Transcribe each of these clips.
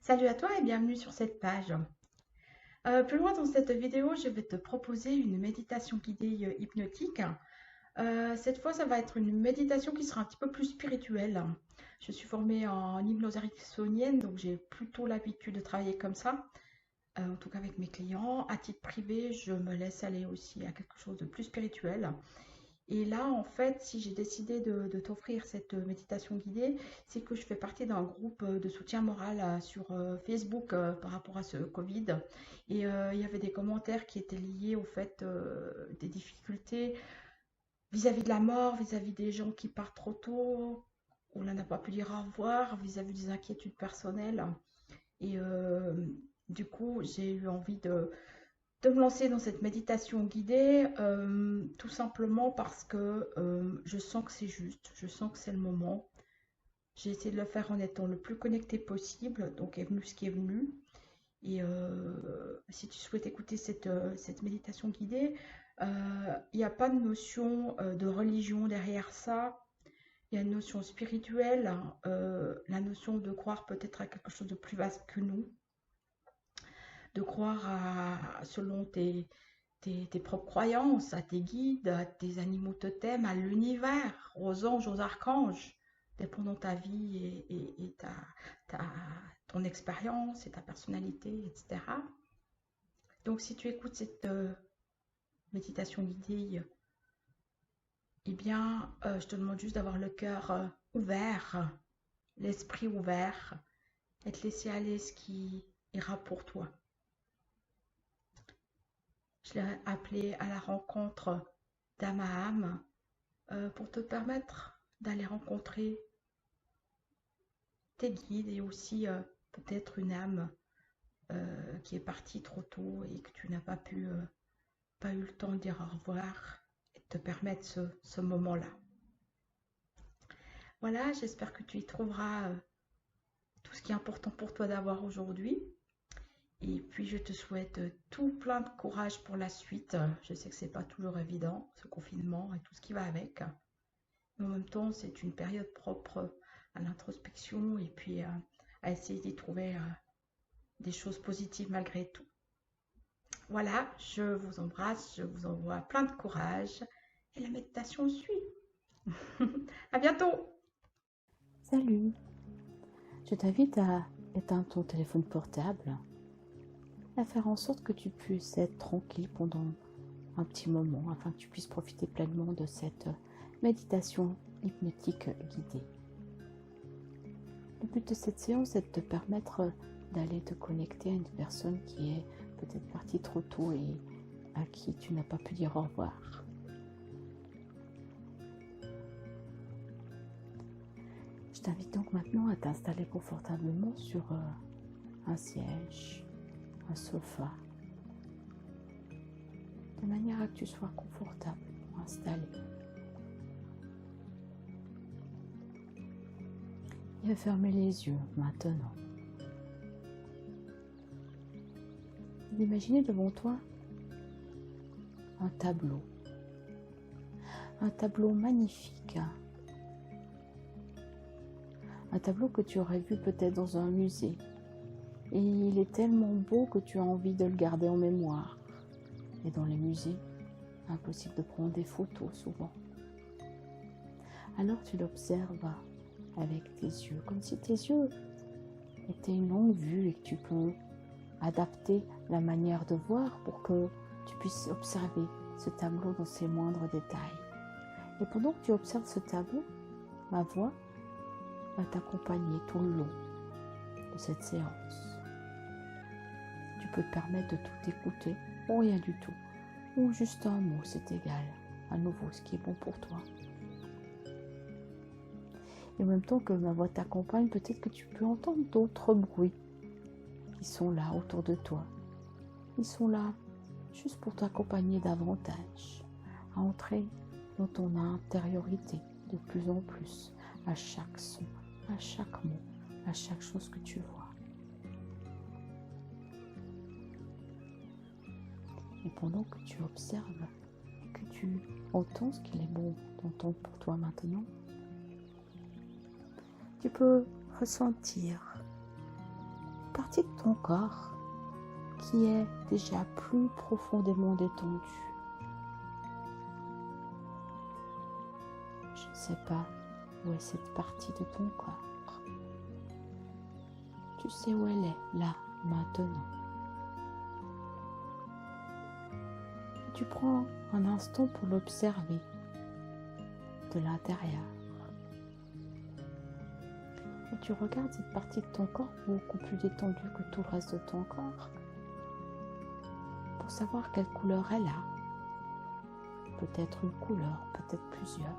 Salut à toi et bienvenue sur cette page. Plus loin dans cette vidéo, je vais te proposer une méditation guidée hypnotique. Cette fois, ça va être une méditation qui sera un petit peu plus spirituelle. Je suis formée en hypnose ericksonienne, donc j'ai plutôt l'habitude de travailler comme ça, en tout cas avec mes clients. À titre privé, je me laisse aller aussi à quelque chose de plus spirituel. Et là, en fait, si j'ai décidé de t'offrir cette méditation guidée, c'est que je fais partie d'un groupe de soutien moral sur Facebook par rapport à ce Covid. Et il y avait des commentaires qui étaient liés au fait des difficultés vis-à-vis de la mort, vis-à-vis des gens qui partent trop tôt, on n'en a pas pu dire au revoir, vis-à-vis des inquiétudes personnelles. Et du coup, j'ai eu envie de me lancer dans cette méditation guidée, tout simplement parce que je sens que c'est juste, je sens que c'est le moment. J'ai essayé de le faire en étant le plus connecté possible, donc est venu ce qui est venu. Et si tu souhaites écouter cette méditation guidée, il n'y a pas de notion de religion derrière ça. Il y a une notion spirituelle, hein, la notion de croire peut-être à quelque chose de plus vaste que nous, de croire selon tes propres croyances, à tes guides, à tes animaux totems, à l'univers, aux anges, aux archanges, dépendant de ta vie et ta- ton expérience et ta personnalité, etc. Donc si tu écoutes cette méditation guidée, eh bien, je te demande juste d'avoir le cœur ouvert, l'esprit ouvert, et te laisser aller ce qui ira pour toi. Je l'ai appelé à la rencontre d'âme à âme pour te permettre d'aller rencontrer tes guides et aussi peut-être une âme qui est partie trop tôt et que tu n'as pas eu le temps de dire au revoir et de te permettre ce moment-là. Voilà, j'espère que tu y trouveras tout ce qui est important pour toi d'avoir aujourd'hui. Et puis je te souhaite tout plein de courage pour la suite. Je sais que c'est pas toujours évident, ce confinement et tout ce qui va avec. Mais en même temps, c'est une période propre à l'introspection et puis à essayer d'y trouver des choses positives malgré tout. Voilà, je vous embrasse, je vous envoie plein de courage et la méditation suit. À bientôt! Salut, je t'invite à éteindre ton téléphone portable, à faire en sorte que tu puisses être tranquille pendant un petit moment afin que tu puisses profiter pleinement de cette méditation hypnotique guidée. Le but de cette séance est de te permettre d'aller te connecter à une personne qui est peut-être partie trop tôt et à qui tu n'as pas pu dire au revoir. Je t'invite donc maintenant à t'installer confortablement sur un siège, un sofa, de manière à que tu sois confortable pour installer. Et à fermer les yeux maintenant. D'imaginer devant toi un tableau magnifique, un tableau que tu aurais vu peut-être dans un musée. Et il est tellement beau que tu as envie de le garder en mémoire. Et dans les musées, impossible de prendre des photos souvent. Alors tu l'observes avec tes yeux, comme si tes yeux étaient une longue vue et que tu peux adapter la manière de voir pour que tu puisses observer ce tableau dans ses moindres détails. Et pendant que tu observes ce tableau, ma voix va t'accompagner tout le long de cette séance. Tu peux te permettre de tout écouter ou rien du tout, ou juste un mot, c'est égal. À nouveau, ce qui est bon pour toi. Et en même temps que ma voix t'accompagne, peut-être que tu peux entendre d'autres bruits qui sont là autour de toi. Ils sont là juste pour t'accompagner davantage, à entrer dans ton intériorité de plus en plus, à chaque son, à chaque mot, à chaque chose que tu vois. Et pendant que tu observes et que tu entends ce qu'il est bon d'entendre pour toi maintenant, tu peux ressentir partie de ton corps qui est déjà plus profondément détendue. Je ne sais pas où est cette partie de ton corps. Tu sais où elle est, là, maintenant. Tu prends un instant pour l'observer de l'intérieur. Et tu regardes cette partie de ton corps beaucoup plus détendue que tout le reste de ton corps pour savoir quelle couleur elle a. Peut-être une couleur, peut-être plusieurs.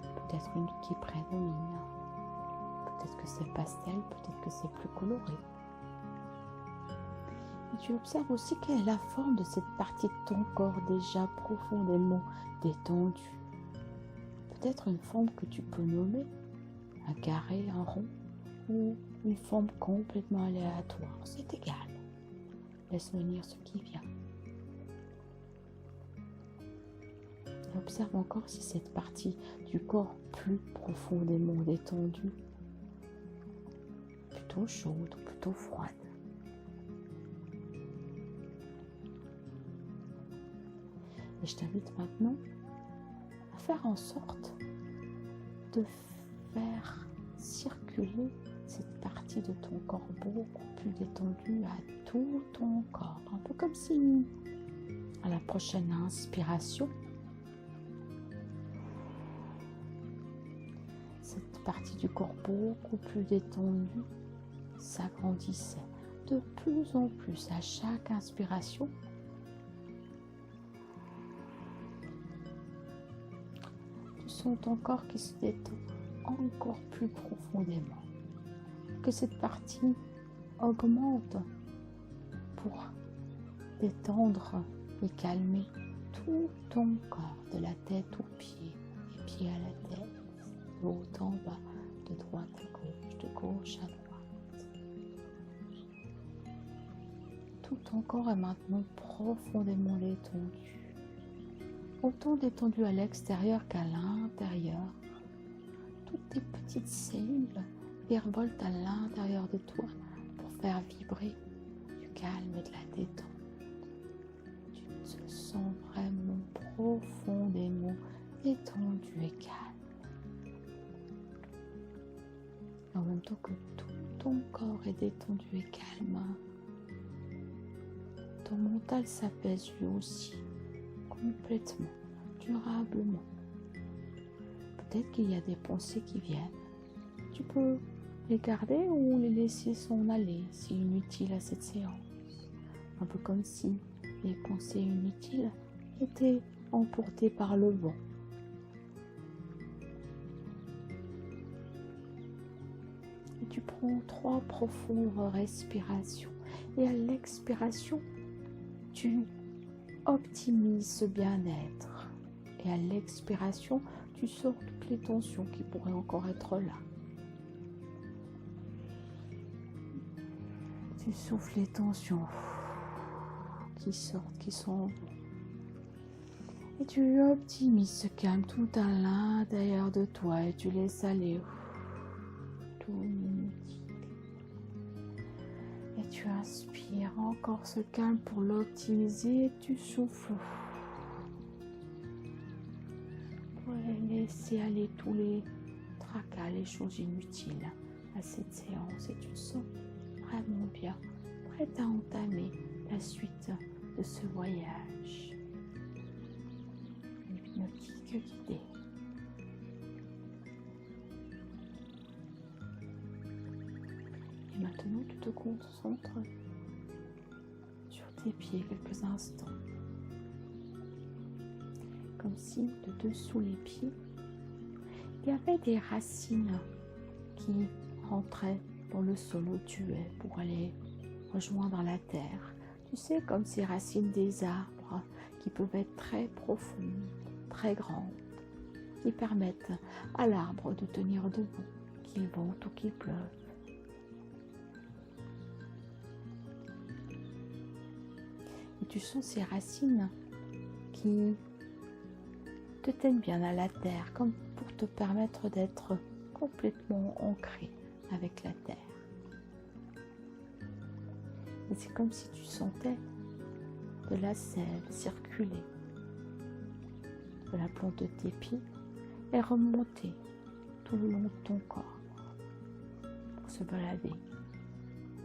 Peut-être une qui prédomine. Peut-être que c'est pastel, peut-être que c'est plus coloré. Et tu observes aussi quelle est la forme de cette partie de ton corps déjà profondément détendue. Peut-être une forme que tu peux nommer un carré, un rond ou une forme complètement aléatoire. C'est égal. Laisse venir ce qui vient. Et observe encore si cette partie du corps plus profondément détendue, plutôt chaude ou plutôt froide. Et je t'invite maintenant à faire en sorte de faire circuler cette partie de ton corps beaucoup plus détendue à tout ton corps. Un peu comme si, à la prochaine inspiration, cette partie du corps beaucoup plus détendue s'agrandissait de plus en plus à chaque inspiration. Tu sens ton corps qui se détend encore plus profondément, que cette partie augmente pour détendre et calmer tout ton corps, de la tête aux pieds, des pieds à la tête, de haut en bas, de droite à gauche à droite. Tout ton corps est maintenant profondément détendu, autant détendu à l'extérieur qu'à l'intérieur. Toutes tes petites cellules virevoltent à l'intérieur de toi pour faire vibrer du calme et de la détente. Tu te sens vraiment profondément détendu et calme. En même temps que tout ton corps est détendu et calme, ton mental s'apaise lui aussi, complètement, durablement. Peut-être qu'il y a des pensées qui viennent. Tu peux les garder ou les laisser s'en aller si inutiles à cette séance. Un peu comme si les pensées inutiles étaient emportées par le vent. Et tu prends 3 profondes respirations. Et à l'expiration, tu optimises ce bien-être. Et à l'expiration, tu sors toutes les tensions qui pourraient encore être là. Tu souffles les tensions qui sortent, qui s'en vont. Et tu optimises ce calme tout à l'intérieur de toi et tu laisses aller tout inutile. Et tu inspires encore ce calme pour l'optimiser et tu souffles. Pour laisser aller tous les tracas, les choses inutiles à cette séance. Et tu te sens vraiment bien, prête à entamer la suite de ce voyage hypnotique guidé. Et maintenant, tu te concentres sur tes pieds quelques instants. Comme si de dessous les pieds, il y avait des racines qui rentraient dans le sol où tu es pour aller rejoindre la terre. Tu sais, comme ces racines des arbres qui peuvent être très profondes, très grandes, qui permettent à l'arbre de tenir debout, qu'il vente ou qu'il pleuve. Et tu sens ces racines qui te tiennent bien à la terre, comme pour te permettre d'être complètement ancré avec la terre. Et c'est comme si tu sentais de la sève circuler de la plante de tes pieds et remonter tout le long de ton corps pour se balader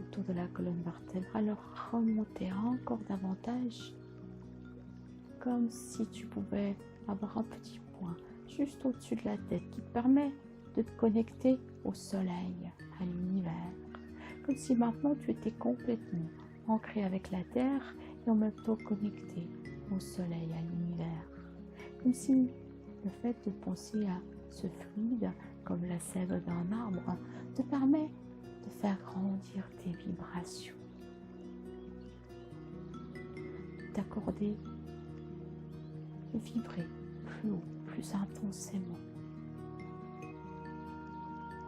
autour de la colonne vertébrale, alors remonter encore davantage, comme si tu pouvais avoir un petit point juste au-dessus de la tête qui te permet de te connecter au soleil, à l'univers, comme si maintenant tu étais complètement ancré avec la terre et en même temps connecté au soleil, à l'univers, comme si le fait de penser à ce fluide comme la sève d'un arbre te permet de faire grandir tes vibrations, d'accorder, de vibrer plus haut, plus intensément,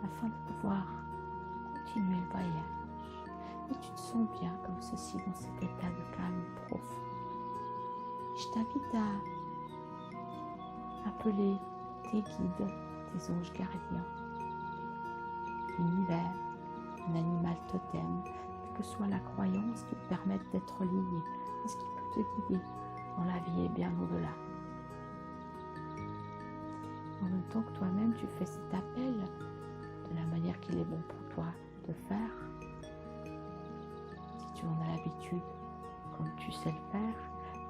afin de pouvoir continuer le voyage. Et tu te sens bien comme ceci dans cet état de calme profond. Je t'invite à appeler tes guides, tes anges gardiens, l'univers, un animal totem, quelle que soit la croyance qui te permette d'être lié à ce qui peut te guider dans la vie et bien au-delà. En même temps que toi-même tu fais cet appel de la manière qu'il est bon pour toi de faire, si tu en as l'habitude, comme tu sais le faire,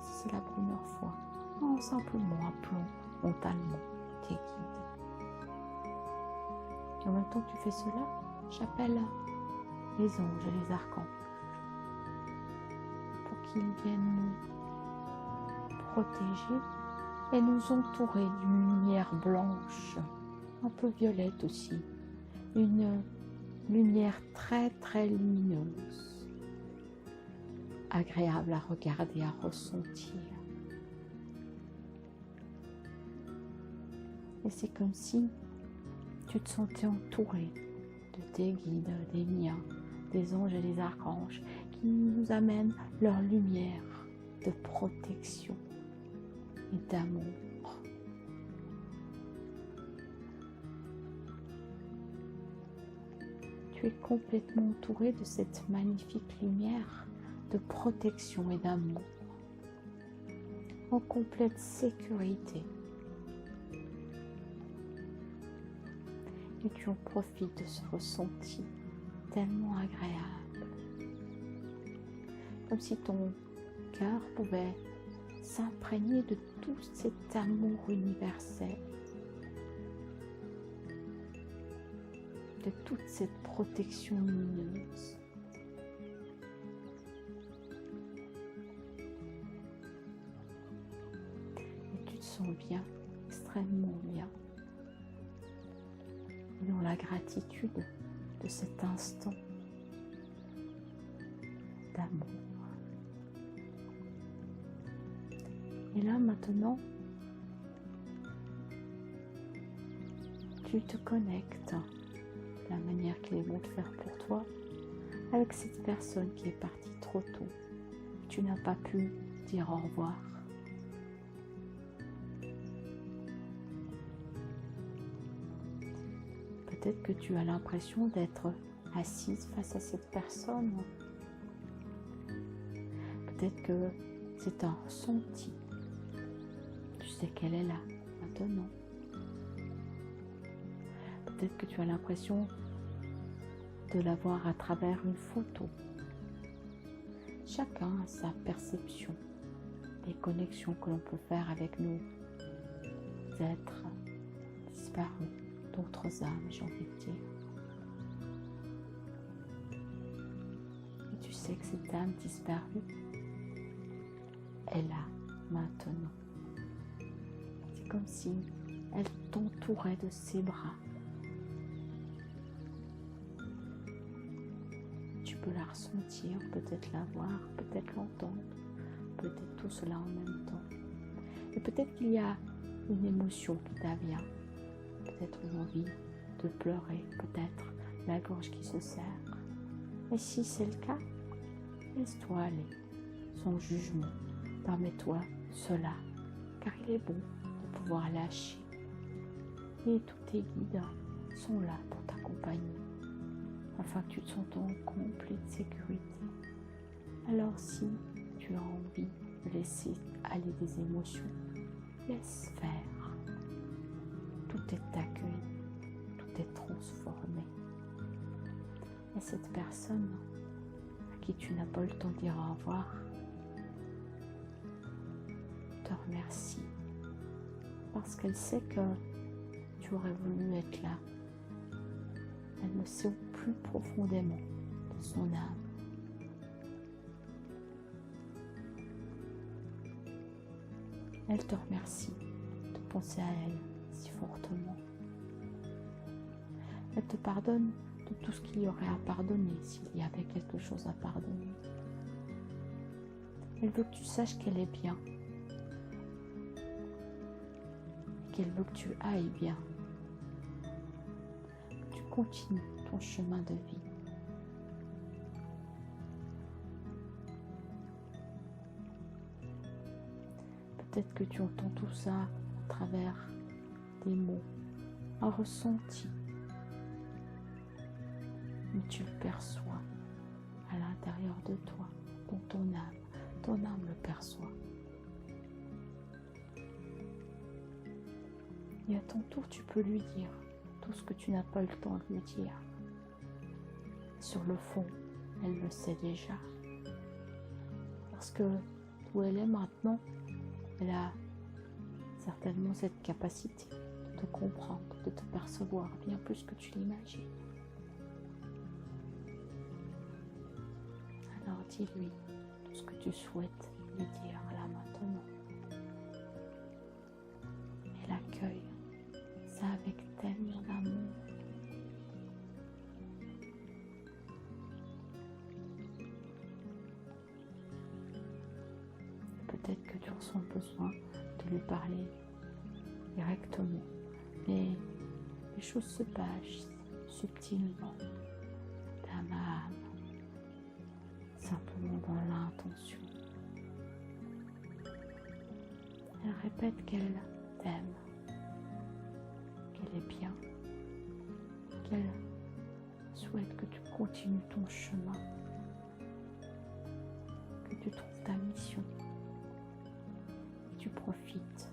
si c'est la première fois, en simplement appelant mentalement tes guides. Et en même temps que tu fais cela, j'appelle les anges et les archanges pour qu'ils viennent nous protéger et nous entourer d'une lumière blanche, un peu violette aussi, une lumière très très lumineuse, agréable à regarder, à ressentir. Et c'est comme si tu te sentais entouré de tes guides, des miens, des anges et des archanges qui nous amènent leur lumière de protection et d'amour. Tu es complètement entouré de cette magnifique lumière de protection et d'amour, en complète sécurité. Et tu en profites de ce ressenti tellement agréable, comme si ton cœur pouvait s'imprégner de tout cet amour universel, de toute cette protection lumineuse. Et tu te sens bien, extrêmement bien, dans la gratitude de cet instant d'amour. Et là maintenant, tu te connectes de la manière qu'il est bon de faire pour toi avec cette personne qui est partie trop tôt. Tu n'as pas pu dire au revoir. Peut-être que tu as l'impression d'être assise face à cette personne. Peut-être que c'est un ressenti. Tu sais qu'elle est là, maintenant. Peut-être que tu as l'impression de la voir à travers une photo. Chacun a sa perception des connexions que l'on peut faire avec nos êtres disparus, d'autres âmes, j'ai envie de dire. Et tu sais que cette âme disparue est là, maintenant. C'est comme si elle t'entourait de ses bras. Tu peux la ressentir, peut-être la voir, peut-être l'entendre, peut-être tout cela en même temps. Et peut-être qu'il y a une émotion qui t'avient, peut-être une envie de pleurer, peut-être la gorge qui se serre. Et si c'est le cas, laisse-toi aller, sans jugement. Permets-toi cela, car il est bon de pouvoir lâcher. Et tous tes guides sont là pour t'accompagner, afin que tu te sentes en complète sécurité Alors si tu as envie de laisser aller des émotions, laisse faire. Tout est accueilli, tout est transformé. Et cette personne à qui tu n'as pas eu le temps de dire au revoir te remercie parce qu'elle sait que tu aurais voulu être là. Elle le sait au plus profondément de son âme. Elle te remercie de penser à elle si fortement. Elle te pardonne de tout ce qu'il y aurait à pardonner s'il y avait quelque chose à pardonner. Elle veut que tu saches qu'elle est bien. Qu'elle veut que tu ailles bien. Que tu continues ton chemin de vie. Peut-être que tu entends tout ça à travers des mots, un ressenti. Mais tu le perçois à l'intérieur de toi, dans ton âme. Ton âme le perçoit. Et à ton tour, tu peux lui dire tout ce que tu n'as pas eu le temps de lui dire. Sur le fond, elle le sait déjà. Parce que où elle est maintenant, elle a certainement cette capacité de te comprendre, de te percevoir bien plus que tu l'imagines. Alors dis-lui tout ce que tu souhaites lui dire là maintenant. Elle accueille ça avec tellement d'amour. Peut-être que tu ressens le besoin de lui parler directement, mais les choses se passent subtilement, d'âme à âme, simplement dans l'intention. Elle répète qu'elle t'aime, qu'elle est bien, qu'elle souhaite que tu continues ton chemin, que tu trouves ta mission, que tu profites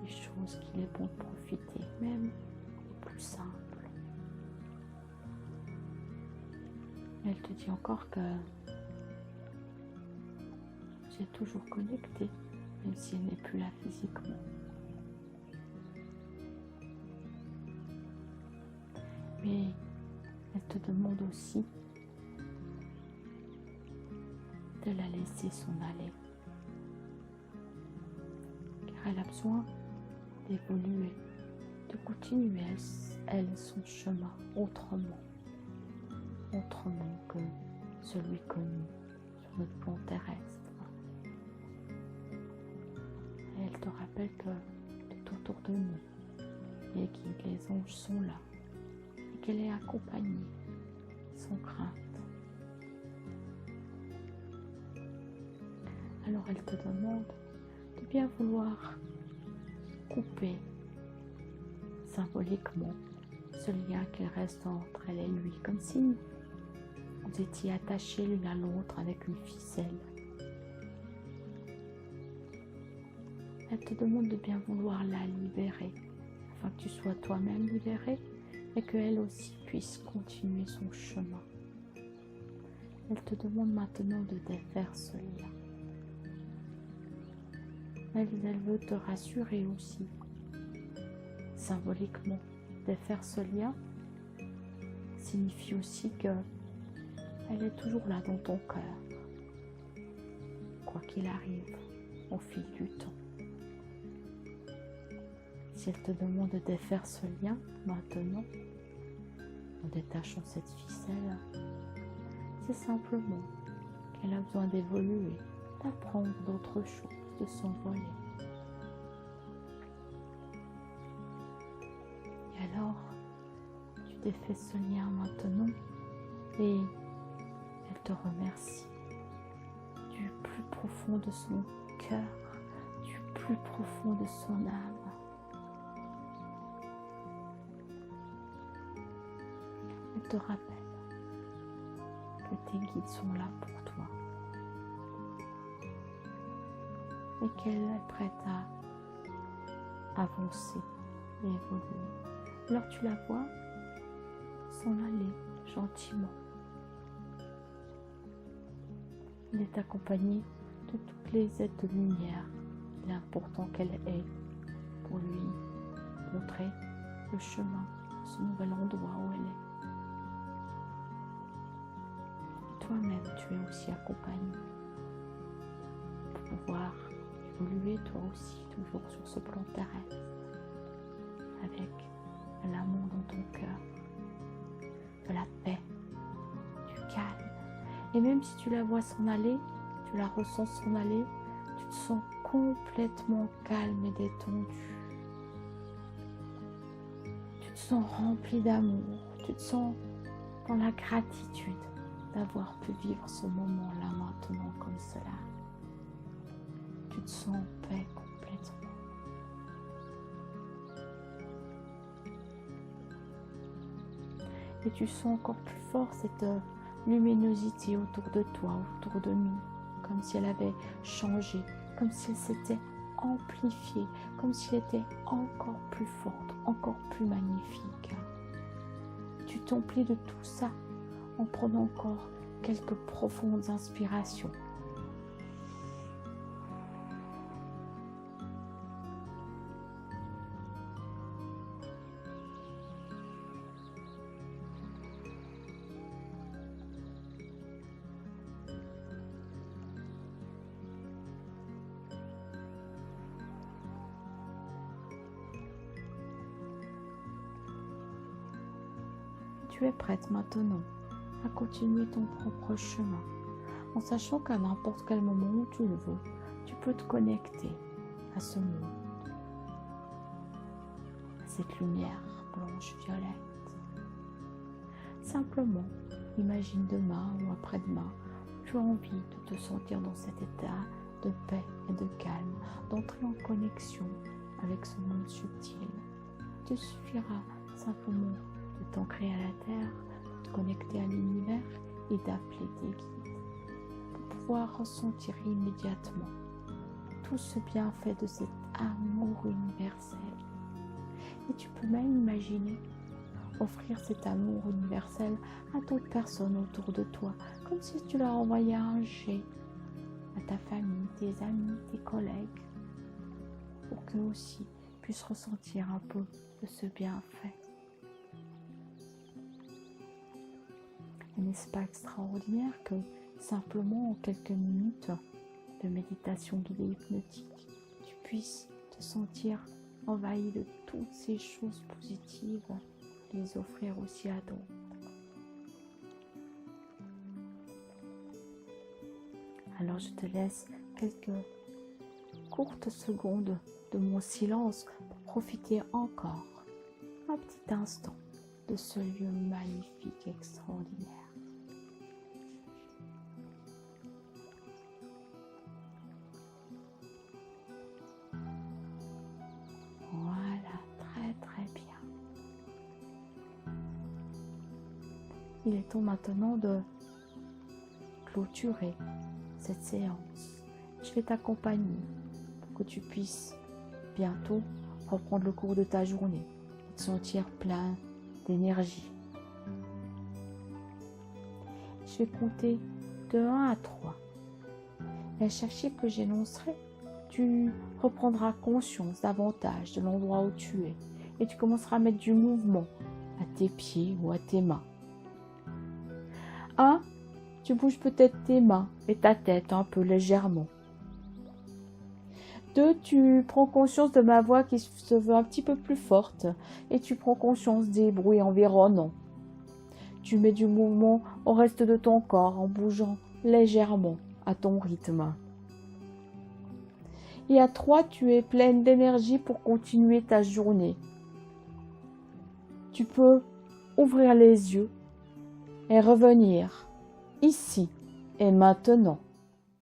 des choses qu'il est bon de profiter, même les plus simples. Elle te dit encore que tu es toujours connecté, même si elle n'est plus là physiquement. Mais elle te demande aussi de la laisser s'en aller, car elle a besoin d'évoluer, de continuer elle son chemin autrement que celui connu sur notre plan terrestre. Et elle te rappelle que tout autour de nous, les guides, les anges sont là, et qu'elle est accompagnée, sans crainte. Alors elle te demande de bien vouloir couper symboliquement ce lien qu'il reste entre elle et lui, comme si vous étiez attachés l'une à l'autre avec une ficelle. Elle te demande de bien vouloir la libérer, afin que tu sois toi-même libéré et qu'elle aussi puisse continuer son chemin. Elle te demande maintenant de défaire ce lien. Elle veut te rassurer aussi, symboliquement. Défaire ce lien signifie aussi que elle est toujours là dans ton cœur, quoi qu'il arrive au fil du temps. Si elle te demande de défaire ce lien maintenant, en détachant cette ficelle, c'est simplement qu'elle a besoin d'évoluer, d'apprendre d'autres choses, de s'envoler. Et alors, tu défais ce lien maintenant et elle te remercie du plus profond de son cœur, du plus profond de son âme. Elle te rappelle que tes guides sont là pour toi et qu'elle est prête à avancer et évoluer. Alors tu la vois s'en aller gentiment. Elle est accompagnée de toutes les aides de lumière. Il est important qu'elle ait pour lui montrer le chemin de ce nouvel endroit où elle est. Toi-même, tu es aussi accompagné pour pouvoir évoluer toi aussi, toujours sur ce plan terrestre, avec l'amour dans ton cœur, de la paix, du calme. Et même si tu la vois s'en aller, tu la ressens s'en aller, tu te sens complètement calme et détendu. Tu te sens rempli d'amour, tu te sens dans la gratitude d'avoir pu vivre ce moment-là maintenant comme cela. Tu te sens en paix complètement. Et tu sens encore plus fort cette luminosité autour de toi, autour de nous, comme si elle avait changé, comme si elle s'était amplifiée, comme si elle était encore plus forte, encore plus magnifique. Tu t'emplis de tout ça en prenant encore quelques profondes inspirations. Tu es prête maintenant à continuer ton propre chemin, en sachant qu'à n'importe quel moment où tu le veux, tu peux te connecter à ce monde, à cette lumière blanche-violette. Simplement, imagine demain ou après-demain, tu as envie de te sentir dans cet état de paix et de calme, d'entrer en connexion avec ce monde subtil. Il te suffira simplement de t'ancrer à la terre, de te connecter à l'univers et d'appeler tes guides pour pouvoir ressentir immédiatement tout ce bienfait de cet amour universel. Et tu peux même imaginer offrir cet amour universel à d'autres personnes autour de toi, comme si tu leur envoyais un jet à ta famille, tes amis, tes collègues, pour qu'eux aussi puissent ressentir un peu de ce bienfait. Et n'est-ce pas extraordinaire que simplement en quelques minutes de méditation guidée hypnotique, tu puisses te sentir envahi de toutes ces choses positives, les offrir aussi à d'autres. Alors je te laisse quelques courtes secondes de mon silence pour profiter encore un petit instant de ce lieu magnifique, extraordinaire. Voilà, très très bien. Il est temps maintenant de clôturer cette séance. Je vais t'accompagner pour que tu puisses bientôt reprendre le cours de ta journée et te sentir plein d'énergie. Je vais compter de 1 à 3. Et à chaque chiffre que j'énoncerai, tu reprendras conscience davantage de l'endroit où tu es et tu commenceras à mettre du mouvement à tes pieds ou à tes mains. 1, tu bouges peut-être tes mains et ta tête un peu légèrement. 2, tu prends conscience de ma voix qui se veut un petit peu plus forte et tu prends conscience des bruits environnants. Tu mets du mouvement au reste de ton corps en bougeant légèrement à ton rythme. Et à 3, tu es pleine d'énergie pour continuer ta journée. Tu peux ouvrir les yeux et revenir ici et maintenant.